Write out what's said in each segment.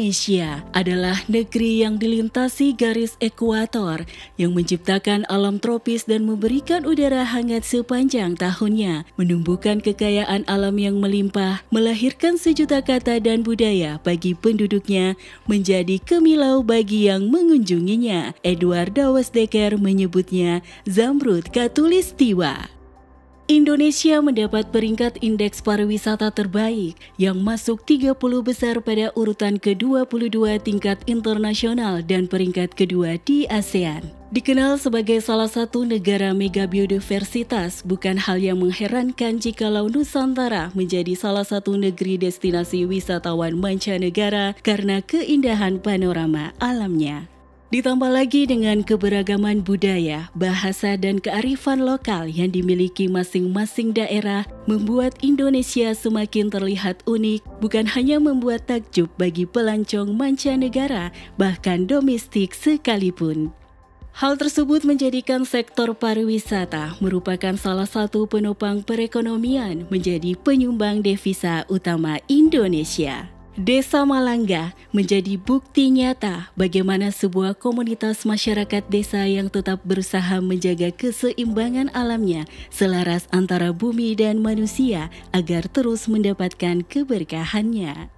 Indonesia adalah negeri yang dilintasi garis ekuator yang menciptakan alam tropis dan memberikan udara hangat sepanjang tahunnya, menumbuhkan kekayaan alam yang melimpah, melahirkan sejuta kata dan budaya bagi penduduknya, menjadi kemilau bagi yang mengunjunginya. Edward Dawesdekker menyebutnya Zamrud Khatulistiwa. Indonesia mendapat peringkat indeks pariwisata terbaik yang masuk 30 besar pada urutan ke-22 tingkat internasional dan peringkat kedua di ASEAN. Dikenal sebagai salah satu negara mega biodiversitas, bukan hal yang mengherankan jikalau Nusantara menjadi salah satu negeri destinasi wisatawan mancanegara karena keindahan panorama alamnya. Ditambah lagi dengan keberagaman budaya, bahasa, dan kearifan lokal yang dimiliki masing-masing daerah, membuat Indonesia semakin terlihat unik, bukan hanya membuat takjub bagi pelancong mancanegara, bahkan domestik sekalipun. Hal tersebut menjadikan sektor pariwisata merupakan salah satu penopang perekonomian, menjadi penyumbang devisa utama Indonesia. Desa Malangga menjadi bukti nyata bagaimana sebuah komunitas masyarakat desa yang tetap berusaha menjaga keseimbangan alamnya selaras antara bumi dan manusia agar terus mendapatkan keberkahannya.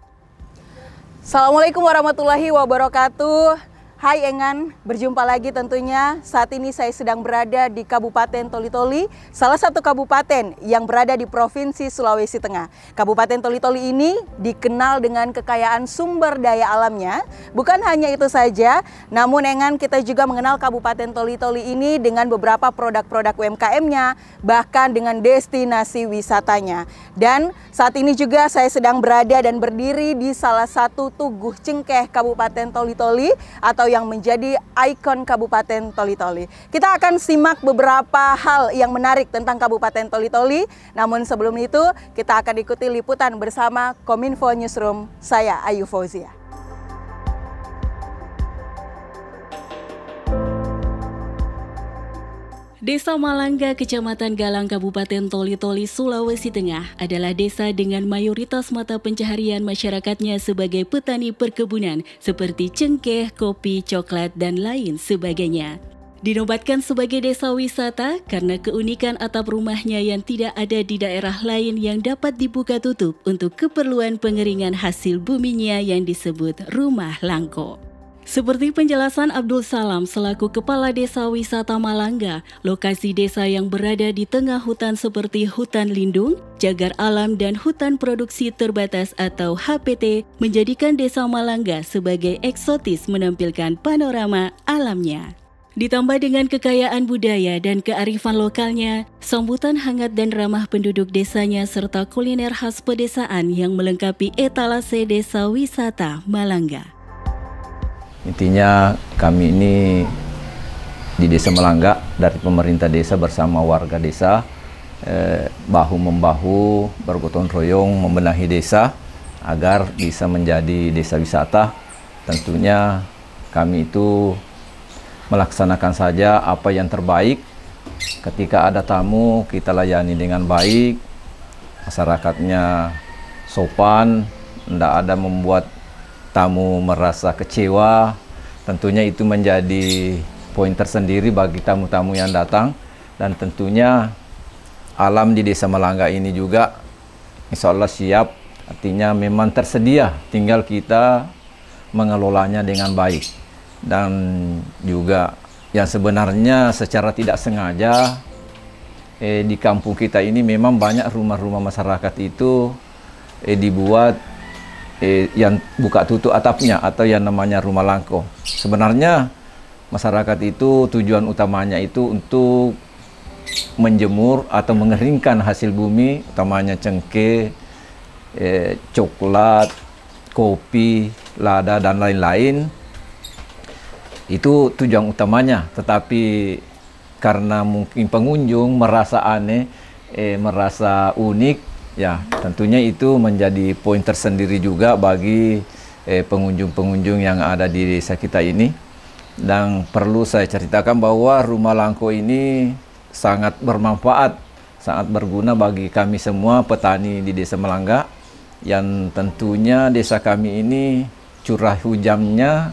Assalamualaikum warahmatullahi wabarakatuh. Hai Engan, berjumpa lagi tentunya. Saat ini saya sedang berada di Kabupaten Toli-Toli, salah satu kabupaten yang berada di Provinsi Sulawesi Tengah. Kabupaten Toli-Toli ini dikenal dengan kekayaan sumber daya alamnya. Bukan hanya itu saja, namun Engan, kita juga mengenal Kabupaten Toli-Toli ini dengan beberapa produk-produk UMKM-nya, bahkan dengan destinasi wisatanya. Dan saat ini juga saya sedang berada dan berdiri di salah satu tuguh cengkeh Kabupaten Toli-Toli atau yang menjadi ikon Kabupaten Toli-Toli. Kita akan simak beberapa hal yang menarik tentang Kabupaten Toli-Toli. Namun sebelum itu, kita akan ikuti liputan bersama Kominfo Newsroom. Saya Ayu Fauzia. Desa Malangga, Kecamatan Galang, Kabupaten Toli-Toli, Sulawesi Tengah adalah desa dengan mayoritas mata pencaharian masyarakatnya sebagai petani perkebunan seperti cengkeh, kopi, coklat, dan lain sebagainya. Dinobatkan sebagai desa wisata karena keunikan atap rumahnya yang tidak ada di daerah lain yang dapat dibuka tutup untuk keperluan pengeringan hasil buminya yang disebut rumah langko. Seperti penjelasan Abdul Salam selaku Kepala Desa Wisata Malangga, lokasi desa yang berada di tengah hutan seperti hutan lindung, cagar alam, dan hutan produksi terbatas atau HPT menjadikan Desa Malangga sebagai eksotis menampilkan panorama alamnya. Ditambah dengan kekayaan budaya dan kearifan lokalnya, sambutan hangat dan ramah penduduk desanya serta kuliner khas pedesaan yang melengkapi etalase Desa Wisata Malangga. Intinya kami ini di Desa Malangga dari pemerintah desa bersama warga desa bahu-membahu bergotong royong membenahi desa agar bisa menjadi desa wisata. Tentunya kami itu melaksanakan saja apa yang terbaik. Ketika ada tamu kita layani dengan baik, masyarakatnya sopan, tidak ada membuat tamu merasa kecewa. Tentunya itu menjadi poin tersendiri bagi tamu-tamu yang datang. Dan tentunya alam di Desa Malangga ini juga insya Allah siap, artinya memang tersedia, tinggal kita mengelolanya dengan baik. Dan juga yang sebenarnya secara tidak sengaja di kampung kita ini memang banyak rumah-rumah masyarakat itu dibuat yang buka tutup atapnya atau yang namanya rumah langko. Sebenarnya masyarakat itu tujuan utamanya itu untuk menjemur atau mengeringkan hasil bumi, utamanya cengkeh, coklat, kopi, lada, dan lain-lain. Itu tujuan utamanya. Tetapi karena mungkin pengunjung merasa aneh, merasa unik, ya, tentunya itu menjadi poin tersendiri juga bagi pengunjung-pengunjung yang ada di desa kita ini. Dan perlu saya ceritakan bahwa rumah langko ini sangat bermanfaat, sangat berguna bagi kami semua petani di Desa Malangga, yang tentunya desa kami ini curah hujannya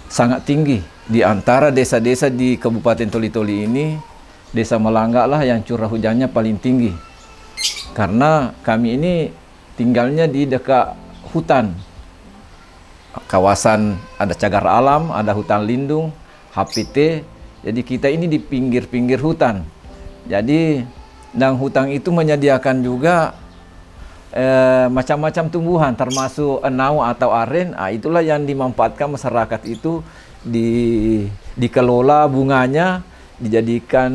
sangat tinggi. Di antara desa-desa di Kabupaten Toli-Toli ini, Desa Malangga lah yang curah hujannya paling tinggi. Karena kami ini tinggalnya di dekat hutan. Kawasan ada cagar alam, ada hutan lindung, HPT. Jadi kita ini di pinggir-pinggir hutan. Jadi dan hutan itu menyediakan juga macam-macam tumbuhan termasuk enau atau aren. Itulah yang dimanfaatkan masyarakat itu dikelola bunganya, dijadikan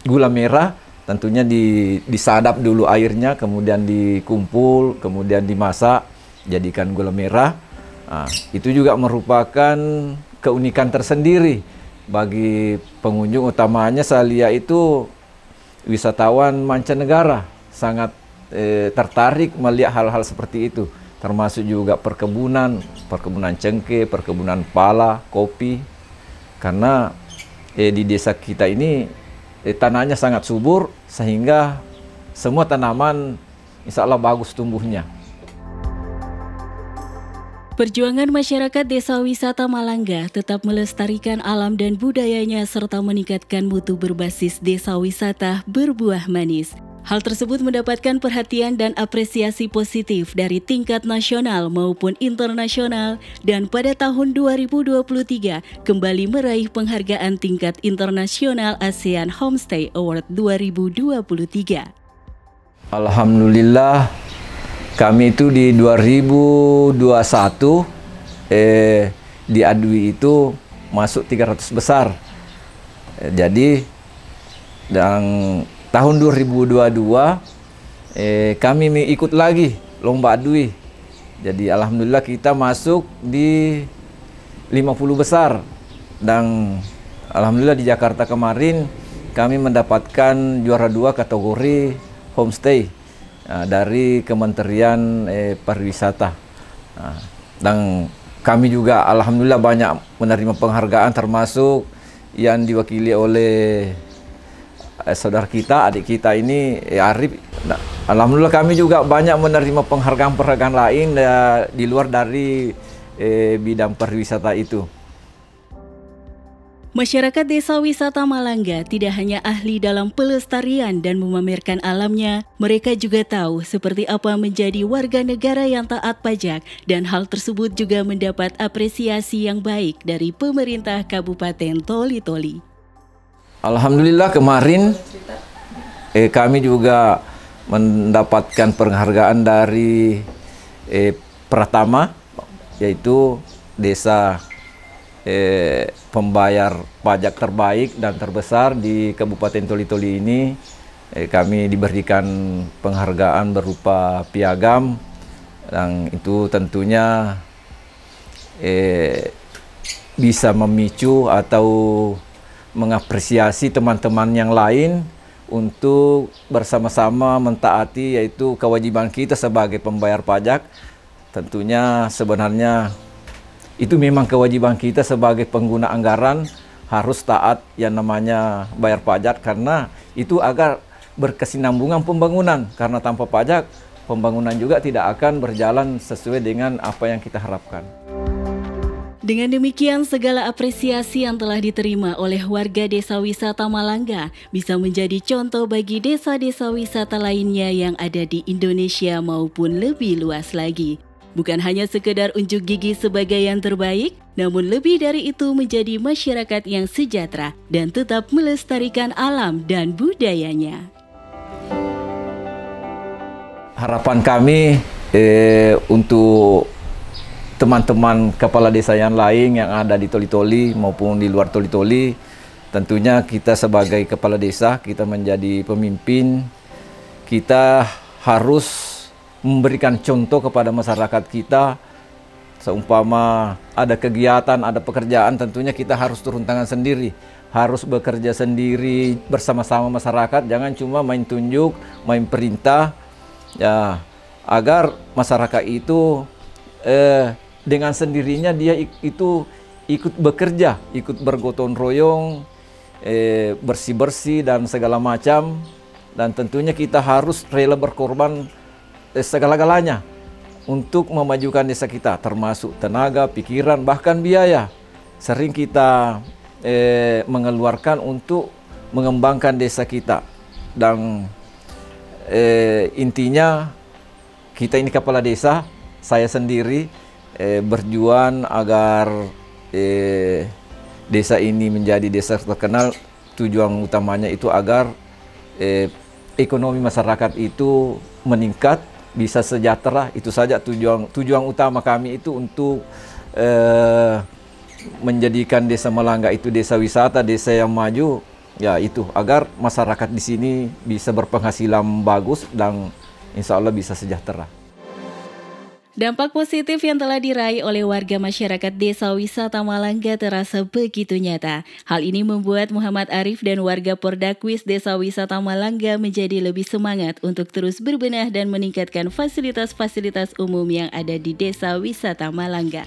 gula merah, tentunya disadap dulu airnya, kemudian dikumpul, kemudian dimasak, jadikan gula merah. Itu juga merupakan keunikan tersendiri bagi pengunjung, utamanya saya lihat itu wisatawan mancanegara sangat tertarik melihat hal-hal seperti itu, termasuk juga perkebunan cengkeh, perkebunan pala, kopi. Karena di desa kita ini tanahnya sangat subur sehingga semua tanaman insya Allah bagus tumbuhnya. Perjuangan masyarakat Desa Wisata Malangga tetap melestarikan alam dan budayanya serta meningkatkan mutu berbasis desa wisata berbuah manis. Hal tersebut mendapatkan perhatian dan apresiasi positif dari tingkat nasional maupun internasional, dan pada tahun 2023 kembali meraih penghargaan tingkat internasional ASEAN Homestay Award 2023. Alhamdulillah, kami itu di 2021 di Adwi itu masuk 300 besar. Jadi dan tahun 2022 kami ikut lagi lomba Adwi. Jadi alhamdulillah kita masuk di 50 besar. Dan alhamdulillah di Jakarta kemarin kami mendapatkan juara 2 kategori homestay dari Kementerian Pariwisata. Dan kami juga alhamdulillah banyak menerima penghargaan, termasuk yang diwakili oleh saudara kita, adik kita ini Arif. Alhamdulillah kami juga banyak menerima penghargaan-penghargaan lain di luar dari bidang pariwisata itu. Masyarakat Desa Wisata Malangga tidak hanya ahli dalam pelestarian dan memamerkan alamnya, mereka juga tahu seperti apa menjadi warga negara yang taat pajak, dan hal tersebut juga mendapat apresiasi yang baik dari pemerintah Kabupaten Toli-Toli. Alhamdulillah kemarin kami juga mendapatkan penghargaan dari Pratama, yaitu desa pembayar pajak terbaik dan terbesar di Kabupaten Toli-Toli ini. Kami diberikan penghargaan berupa piagam, dan itu tentunya bisa memicu atau mengapresiasi teman-teman yang lain untuk bersama-sama mentaati yaitu kewajiban kita sebagai pembayar pajak. Tentunya sebenarnya itu memang kewajiban kita sebagai pengguna anggaran, harus taat yang namanya bayar pajak, karena itu agar berkesinambungan pembangunan. Karena tanpa pajak, pembangunan juga tidak akan berjalan sesuai dengan apa yang kita harapkan. Dengan demikian, segala apresiasi yang telah diterima oleh warga Desa Wisata Malangga bisa menjadi contoh bagi desa-desa wisata lainnya yang ada di Indonesia maupun lebih luas lagi. Bukan hanya sekedar unjuk gigi sebagai yang terbaik, namun lebih dari itu menjadi masyarakat yang sejahtera dan tetap melestarikan alam dan budayanya. Harapan kami untuk teman-teman kepala desa yang lain yang ada di Toli-Toli maupun di luar Toli-Toli, tentunya kita sebagai kepala desa, kita menjadi pemimpin, kita harus memberikan contoh kepada masyarakat kita. Seumpama ada kegiatan, ada pekerjaan, tentunya kita harus turun tangan sendiri, harus bekerja sendiri bersama-sama masyarakat, jangan cuma main tunjuk, main perintah, ya, agar masyarakat itu dengan sendirinya dia itu ikut bekerja, ikut bergotong royong, bersih-bersih dan segala macam. Dan tentunya kita harus rela berkorban segala-galanya untuk memajukan desa kita, termasuk tenaga, pikiran, bahkan biaya. Sering kita mengeluarkan untuk mengembangkan desa kita. Dan intinya kita ini kepala desa, saya sendiri berjuang agar desa ini menjadi desa terkenal. Tujuan utamanya itu agar ekonomi masyarakat itu meningkat, bisa sejahtera. Itu saja tujuan utama kami itu untuk menjadikan Desa Malangga itu desa wisata, desa yang maju. Ya itu, agar masyarakat di sini bisa berpenghasilan bagus dan insya Allah bisa sejahtera. Dampak positif yang telah diraih oleh warga masyarakat Desa Wisata Malangga terasa begitu nyata. Hal ini membuat Muhammad Arif dan warga Pordakwis Desa Wisata Malangga menjadi lebih semangat untuk terus berbenah dan meningkatkan fasilitas-fasilitas umum yang ada di Desa Wisata Malangga.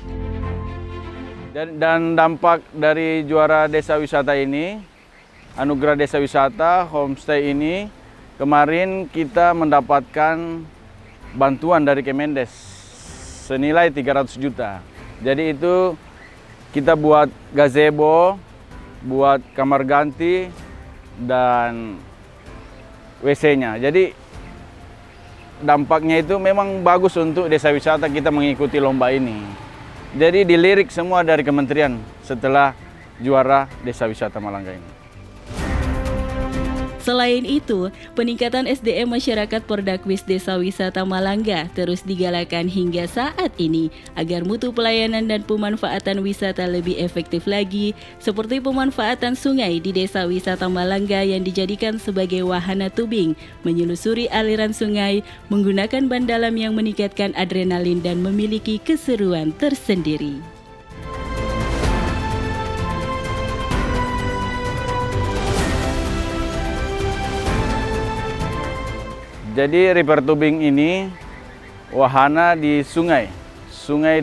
Dan dampak dari juara Desa Wisata ini, Anugerah Desa Wisata Homestay ini, kemarin kita mendapatkan bantuan dari Kemendes senilai 300 juta. Jadi itu kita buat gazebo, buat kamar ganti, dan WC-nya. Jadi dampaknya itu memang bagus untuk desa wisata kita mengikuti lomba ini. Jadi dilirik semua dari kementerian setelah juara Desa Wisata Malangga ini. Selain itu, peningkatan SDM masyarakat Pordakwis Desa Wisata Malangga terus digalakan hingga saat ini agar mutu pelayanan dan pemanfaatan wisata lebih efektif lagi, seperti pemanfaatan sungai di Desa Wisata Malangga yang dijadikan sebagai wahana tubing, menyelusuri aliran sungai, menggunakan ban dalam yang meningkatkan adrenalin dan memiliki keseruan tersendiri. Jadi river tubing ini wahana di sungai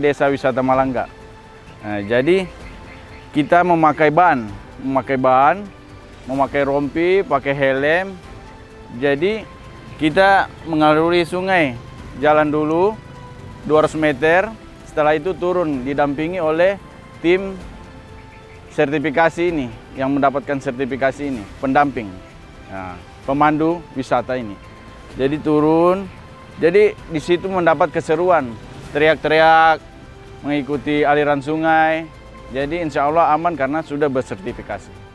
Desa Wisata Malangga. Nah, jadi kita memakai ban, memakai rompi, pakai helm. Jadi kita mengaliri sungai, jalan dulu 200 meter, setelah itu turun didampingi oleh tim sertifikasi ini, yang mendapatkan sertifikasi ini, pendamping, nah, pemandu wisata ini. Jadi turun, jadi di situ mendapat keseruan, teriak-teriak, mengikuti aliran sungai. Jadi insya Allah aman karena sudah bersertifikasi.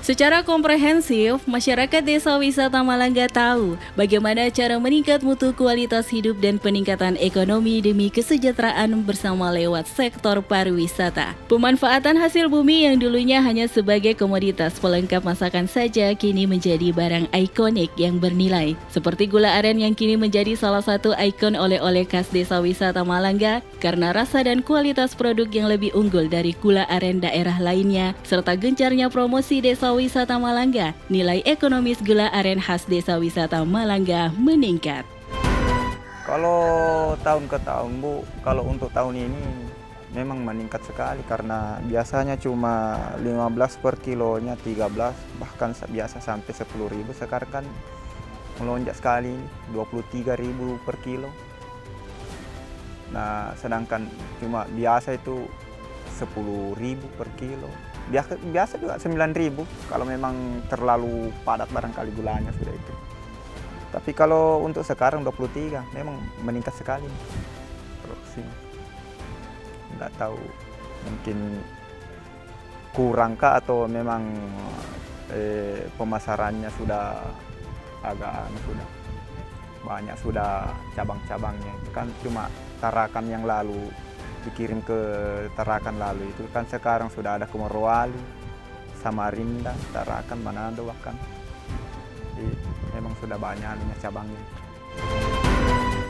Secara komprehensif, masyarakat Desa Wisata Malangga tahu bagaimana cara meningkat mutu kualitas hidup dan peningkatan ekonomi demi kesejahteraan bersama lewat sektor pariwisata. Pemanfaatan hasil bumi yang dulunya hanya sebagai komoditas pelengkap masakan saja kini menjadi barang ikonik yang bernilai. Seperti gula aren yang kini menjadi salah satu ikon oleh-oleh khas Desa Wisata Malangga karena rasa dan kualitas produk yang lebih unggul dari gula aren daerah lainnya, serta gencarnya promosi Desa Wisata Malangga, nilai ekonomis gula aren khas Desa Wisata Malangga meningkat. Kalau tahun ke tahun, Bu, kalau untuk tahun ini memang meningkat sekali karena biasanya cuma 15 per kilonya, 13, bahkan biasa sampai 10.000, sekarang kan melonjak sekali 23.000 per kilo. Nah, sedangkan cuma biasa itu 10.000 per kilo. Biasa juga 9.000 kalau memang terlalu padat barangkali gulanya sudah itu. Tapi kalau untuk sekarang 23 memang meningkat sekali produksi. Nggak tahu mungkin kurang kah atau memang pemasarannya sudah agak sudah banyak, sudah cabang-cabangnya. Itu kan cuma Tarakan yang lalu dikirim ke Tarakan lalu itu kan sekarang sudah ada ke Morowali, Samarinda, Tarakan, Manado bahkan. Jadi memang sudah banyak cabangnya.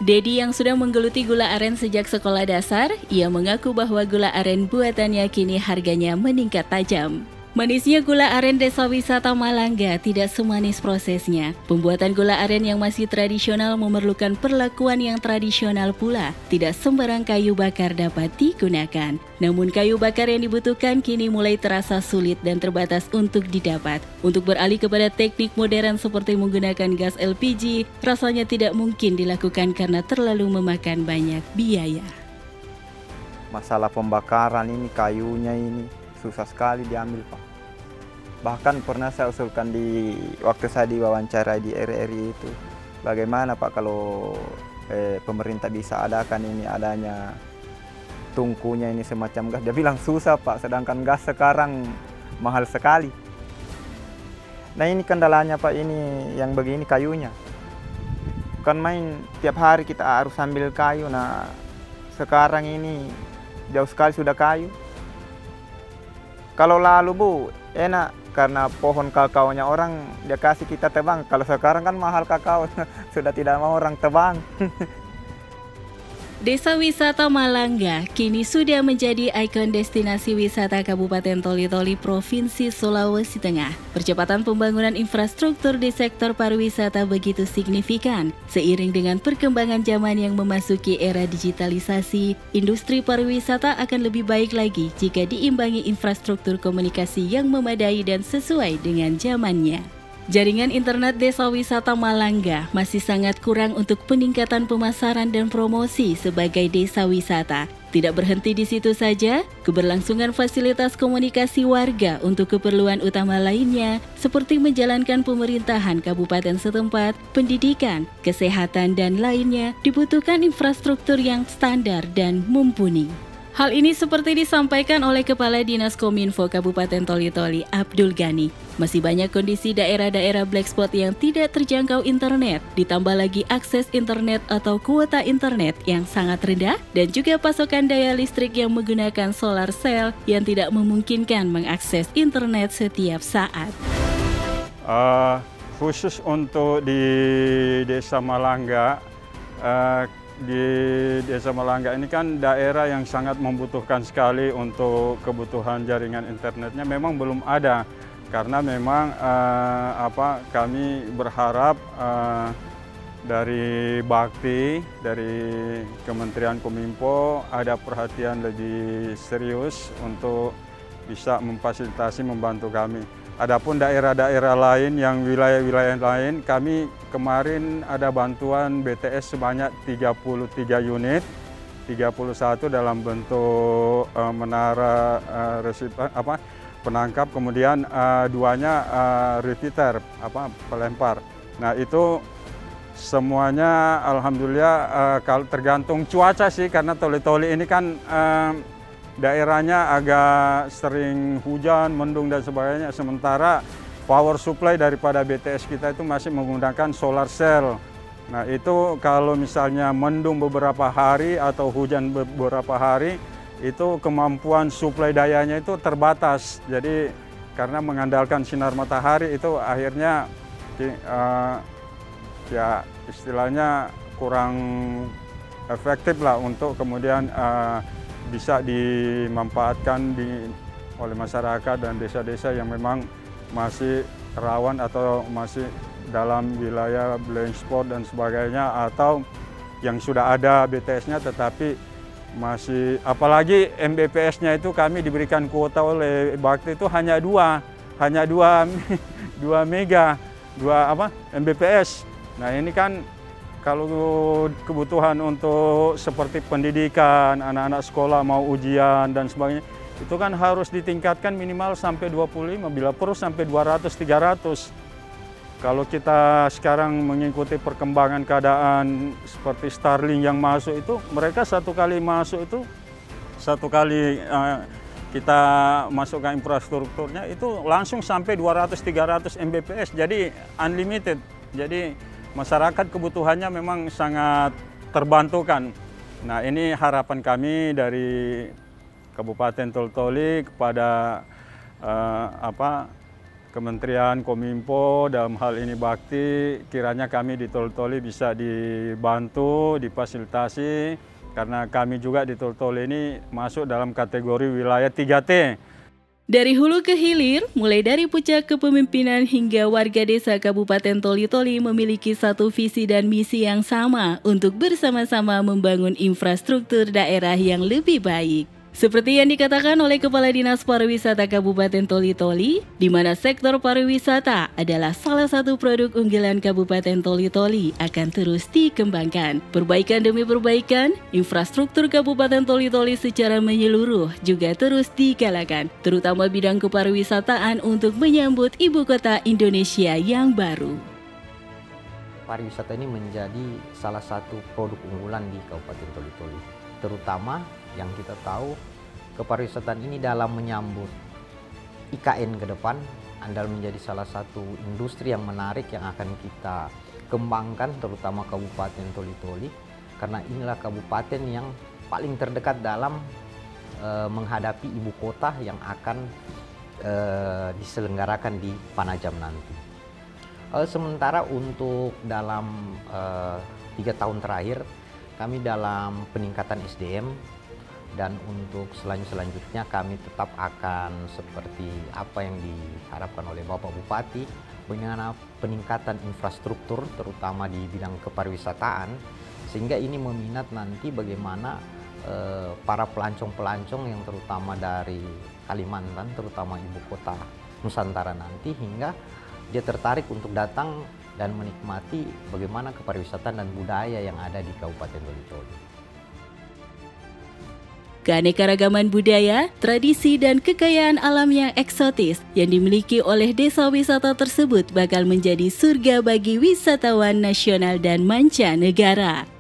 Dedi yang sudah menggeluti gula aren sejak sekolah dasar, ia mengaku bahwa gula aren buatannya kini harganya meningkat tajam. Manisnya gula aren Desa Wisata Malangga tidak semanis prosesnya. Pembuatan gula aren yang masih tradisional memerlukan perlakuan yang tradisional pula. Tidak sembarang kayu bakar dapat digunakan. Namun kayu bakar yang dibutuhkan kini mulai terasa sulit dan terbatas untuk didapat. Untuk beralih kepada teknik modern seperti menggunakan gas LPG, rasanya tidak mungkin dilakukan karena terlalu memakan banyak biaya. Masalah pembakaran ini, kayunya ini susah sekali diambil, Pak. Bahkan pernah saya usulkan waktu saya diwawancara di RRI itu, bagaimana Pak kalau pemerintah bisa adakan ini adanya tungkunya ini semacam gas. Dia bilang susah Pak, sedangkan gas sekarang mahal sekali. Nah ini kendalanya Pak, ini yang begini kayunya. Bukan main tiap hari kita harus ambil kayu. Nah sekarang ini jauh sekali sudah kayu. Kalau lalu Bu, enak karena pohon kakaonya orang dia kasih kita tebang. Kalau sekarang kan mahal kakao, sudah tidak mau orang tebang. Desa Wisata Malangga kini sudah menjadi ikon destinasi wisata Kabupaten Toli-Toli Provinsi Sulawesi Tengah. Percepatan pembangunan infrastruktur di sektor pariwisata begitu signifikan. Seiring dengan perkembangan zaman yang memasuki era digitalisasi, industri pariwisata akan lebih baik lagi jika diimbangi infrastruktur komunikasi yang memadai dan sesuai dengan zamannya. Jaringan internet Desa Wisata Malangga masih sangat kurang untuk peningkatan pemasaran dan promosi sebagai desa wisata. Tidak berhenti di situ saja, keberlangsungan fasilitas komunikasi warga untuk keperluan utama lainnya seperti menjalankan pemerintahan kabupaten setempat, pendidikan, kesehatan, dan lainnya dibutuhkan infrastruktur yang standar dan mumpuni. Hal ini seperti disampaikan oleh Kepala Dinas Kominfo Kabupaten Toli-Toli, Abdul Ghani. Masih banyak kondisi daerah-daerah black spot yang tidak terjangkau internet, ditambah lagi akses internet atau kuota internet yang sangat rendah, dan juga pasokan daya listrik yang menggunakan solar cell yang tidak memungkinkan mengakses internet setiap saat. Khusus untuk di Desa Malangga, di Desa Malangga ini kan daerah yang sangat membutuhkan sekali untuk kebutuhan jaringan internetnya, memang belum ada karena memang kami berharap dari Bakti, dari Kementerian Kominfo ada perhatian lebih serius untuk bisa memfasilitasi, membantu kami. Adapun daerah-daerah lain yang wilayah-wilayah lain, kami kemarin ada bantuan BTS sebanyak 33 unit, 31 dalam bentuk menara penangkap, kemudian duanya repeater, pelempar. Nah itu semuanya alhamdulillah kalau tergantung cuaca sih, karena Toli-Toli ini kan daerahnya agak sering hujan, mendung dan sebagainya, sementara power supply daripada BTS kita itu masih menggunakan solar cell. Nah itu kalau misalnya mendung beberapa hari atau hujan beberapa hari, itu kemampuan suplai dayanya itu terbatas. Jadi karena mengandalkan sinar matahari itu akhirnya ya istilahnya kurang efektif lah untuk kemudian bisa dimanfaatkan oleh masyarakat dan desa-desa yang memang masih rawan atau masih dalam wilayah blind spot dan sebagainya, atau yang sudah ada BTS-nya tetapi masih, apalagi Mbps-nya itu kami diberikan kuota oleh Bakti itu hanya 2 Mbps. Nah ini kan kalau kebutuhan untuk seperti pendidikan, anak-anak sekolah mau ujian dan sebagainya, itu kan harus ditingkatkan minimal sampai 25, bila perlu sampai 200-300. Kalau kita sekarang mengikuti perkembangan keadaan seperti Starlink yang masuk itu, mereka satu kali kita masukkan infrastrukturnya itu langsung sampai 200-300 Mbps, jadi unlimited. Jadi masyarakat kebutuhannya memang sangat terbantukan. Nah ini harapan kami dari Kabupaten Toli-Toli kepada Kementerian Kominfo, dalam hal ini Bakti, kiranya kami di Toli-Toli bisa dibantu, difasilitasi, karena kami juga di Toli-Toli ini masuk dalam kategori wilayah 3T. Dari hulu ke hilir, mulai dari puncak kepemimpinan hingga warga desa Kabupaten Toli-Toli memiliki satu visi dan misi yang sama untuk bersama-sama membangun infrastruktur daerah yang lebih baik. Seperti yang dikatakan oleh Kepala Dinas Pariwisata Kabupaten Toli-Toli, di mana sektor pariwisata adalah salah satu produk unggulan Kabupaten Toli-Toli akan terus dikembangkan. Perbaikan demi perbaikan, infrastruktur Kabupaten Toli-Toli secara menyeluruh juga terus digalakan, terutama bidang kepariwisataan untuk menyambut ibu kota Indonesia yang baru. Pariwisata ini menjadi salah satu produk unggulan di Kabupaten Toli-Toli, terutama yang kita tahu kepariwisataan ini dalam menyambut IKN ke depan andal menjadi salah satu industri yang menarik yang akan kita kembangkan, terutama Kabupaten Toli-Toli, karena inilah kabupaten yang paling terdekat dalam menghadapi ibu kota yang akan diselenggarakan di Panajam nanti. Sementara untuk dalam 3 tahun terakhir kami dalam peningkatan SDM, dan untuk selanjutnya kami tetap akan seperti apa yang diharapkan oleh Bapak Bupati, bagaimana peningkatan infrastruktur terutama di bidang kepariwisataan, sehingga ini meminat nanti bagaimana para pelancong-pelancong yang terutama dari Kalimantan, terutama ibu kota Nusantara nanti, hingga dia tertarik untuk datang dan menikmati bagaimana kepariwisataan dan budaya yang ada di Kabupaten Toli-Toli. Keanekaragaman budaya, tradisi, dan kekayaan alam yang eksotis yang dimiliki oleh desa wisata tersebut bakal menjadi surga bagi wisatawan nasional dan mancanegara.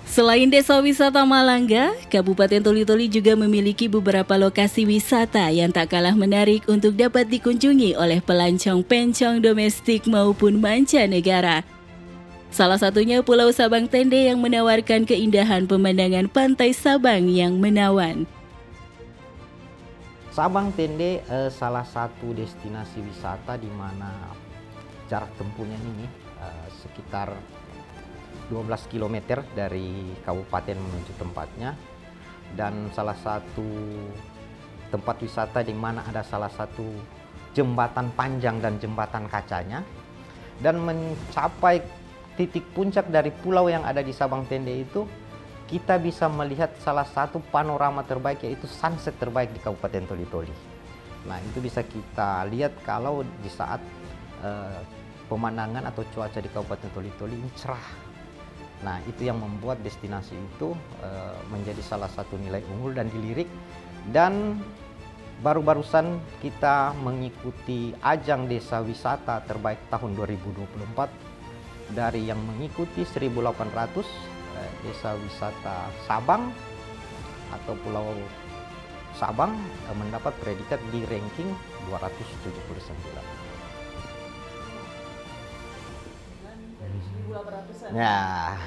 Selain desa wisata Malangga, Kabupaten Toli-Toli juga memiliki beberapa lokasi wisata yang tak kalah menarik untuk dapat dikunjungi oleh pelancong-pencong domestik maupun mancanegara. Salah satunya Pulau Sabang Tende yang menawarkan keindahan pemandangan pantai Sabang yang menawan. Sabang Tende salah satu destinasi wisata di mana jarak tempuhnya ini sekitar 12 km dari kabupaten menuju tempatnya, dan salah satu tempat wisata di mana ada salah satu jembatan panjang dan jembatan kacanya, dan mencapai titik puncak dari pulau yang ada di Sabang Tende itu, kita bisa melihat salah satu panorama terbaik, yaitu sunset terbaik di Kabupaten Toli-Toli. Nah, itu bisa kita lihat kalau di saat pemandangan atau cuaca di Kabupaten Toli-Toli ini cerah. Nah, itu yang membuat destinasi itu menjadi salah satu nilai unggul dan dilirik. Dan baru-barusan kita mengikuti ajang desa wisata terbaik tahun 2024. Dari yang mengikuti 1.800 desa wisata Sabang atau Pulau Sabang mendapat predikat di ranking 279. Ya.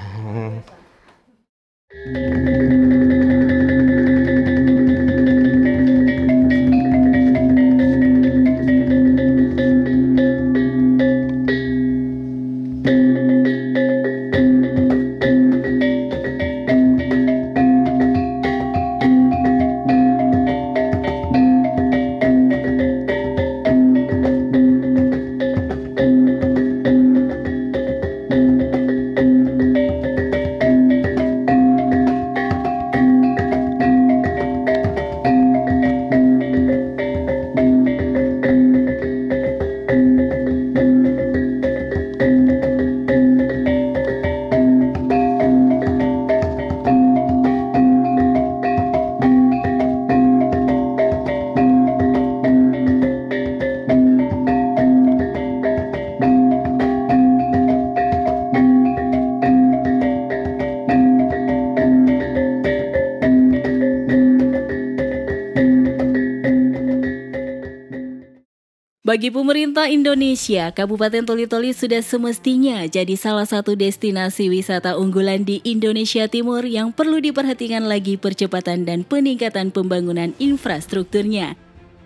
Bagi pemerintah Indonesia, Kabupaten Toli-Toli sudah semestinya jadi salah satu destinasi wisata unggulan di Indonesia Timur yang perlu diperhatikan lagi percepatan dan peningkatan pembangunan infrastrukturnya,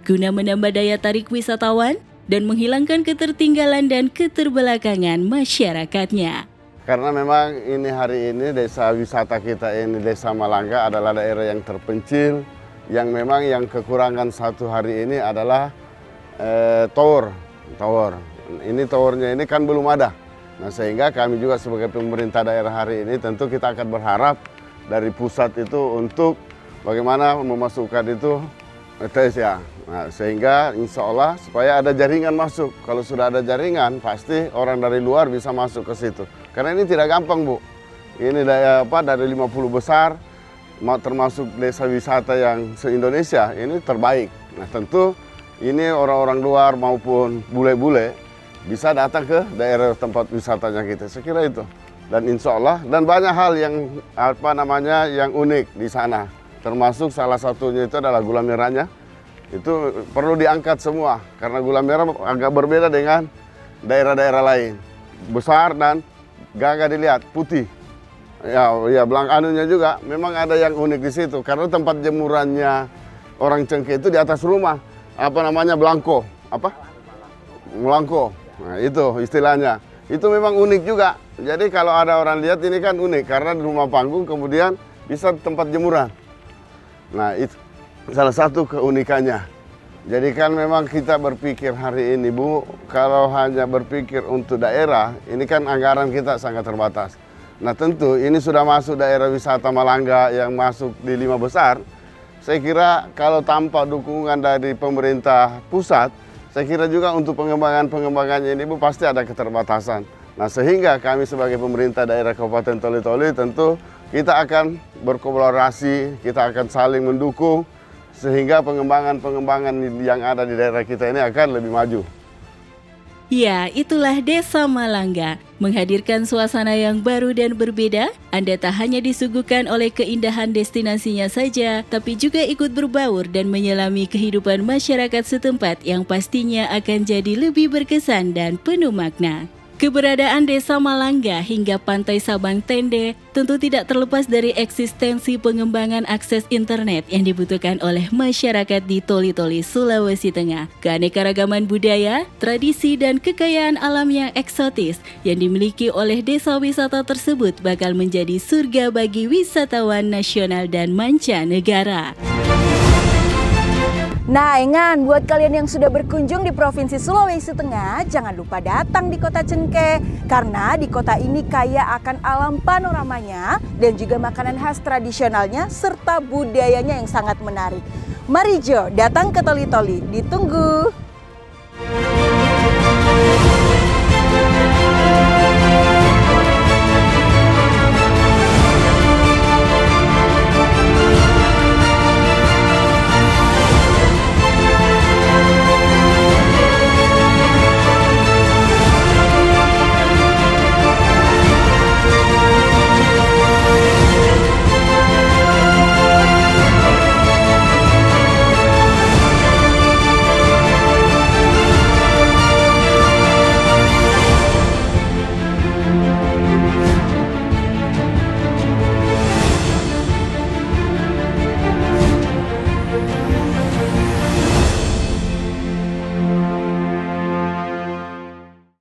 guna menambah daya tarik wisatawan dan menghilangkan ketertinggalan dan keterbelakangan masyarakatnya. Karena memang hari ini desa wisata kita ini, Desa Malangga adalah daerah yang terpencil, yang memang yang kekurangan satu hari ini adalah tower. Ini towernya ini kan belum ada. Nah, sehingga kami juga sebagai pemerintah daerah hari ini tentu kita akan berharap dari pusat itu untuk bagaimana memasukkan itu ETS ya. Nah, sehingga insya Allah supaya ada jaringan masuk. Kalau sudah ada jaringan pasti orang dari luar bisa masuk ke situ. Karena ini tidak gampang, Bu. Ini dari 50 besar termasuk desa wisata yang se-Indonesia ini terbaik. Nah, tentu ini orang-orang luar maupun bule-bule bisa datang ke daerah tempat wisatanya kita. Saya kira itu. Dan insya Allah dan banyak hal yang yang unik di sana. Termasuk salah satunya itu adalah gula merahnya. Itu perlu diangkat semua karena gula merah agak berbeda dengan daerah-daerah lain. Besar dan gagah dilihat, putih. Ya anunya juga memang ada yang unik di situ karena tempat jemurannya orang Cengkeh itu di atas rumah. Belangko. Melangko. Nah, itu istilahnya. Itu memang unik juga. Jadi kalau ada orang lihat ini kan unik karena di rumah panggung kemudian bisa tempat jemuran. Nah, itu salah satu keunikannya. Jadi kan memang kita berpikir hari ini, Bu, kalau hanya berpikir untuk daerah, ini kan anggaran kita sangat terbatas. Nah, tentu ini sudah masuk daerah wisata Malangga yang masuk di 5 besar. Saya kira kalau tanpa dukungan dari pemerintah pusat, saya kira juga untuk pengembangannya ini, Bu, pasti ada keterbatasan. Nah, sehingga kami sebagai pemerintah daerah Kabupaten Toli-Toli tentu kita akan berkolaborasi, kita akan saling mendukung, sehingga pengembangan yang ada di daerah kita ini akan lebih maju. Ya, itulah Desa Malangga. Menghadirkan suasana yang baru dan berbeda, Anda tak hanya disuguhkan oleh keindahan destinasinya saja, tapi juga ikut berbaur dan menyelami kehidupan masyarakat setempat yang pastinya akan jadi lebih berkesan dan penuh makna. Keberadaan Desa Malangga hingga Pantai Sabang Tende tentu tidak terlepas dari eksistensi pengembangan akses internet yang dibutuhkan oleh masyarakat di Toli-Toli, Sulawesi Tengah. Keanekaragaman budaya, tradisi, dan kekayaan alam yang eksotis yang dimiliki oleh desa wisata tersebut bakal menjadi surga bagi wisatawan nasional dan mancanegara. Nah, Engan, buat kalian yang sudah berkunjung di Provinsi Sulawesi Tengah, jangan lupa datang di Kota Cengkeh. Karena di kota ini kaya akan alam panoramanya dan juga makanan khas tradisionalnya serta budayanya yang sangat menarik. Mari Jo, datang ke Toli-Toli, ditunggu!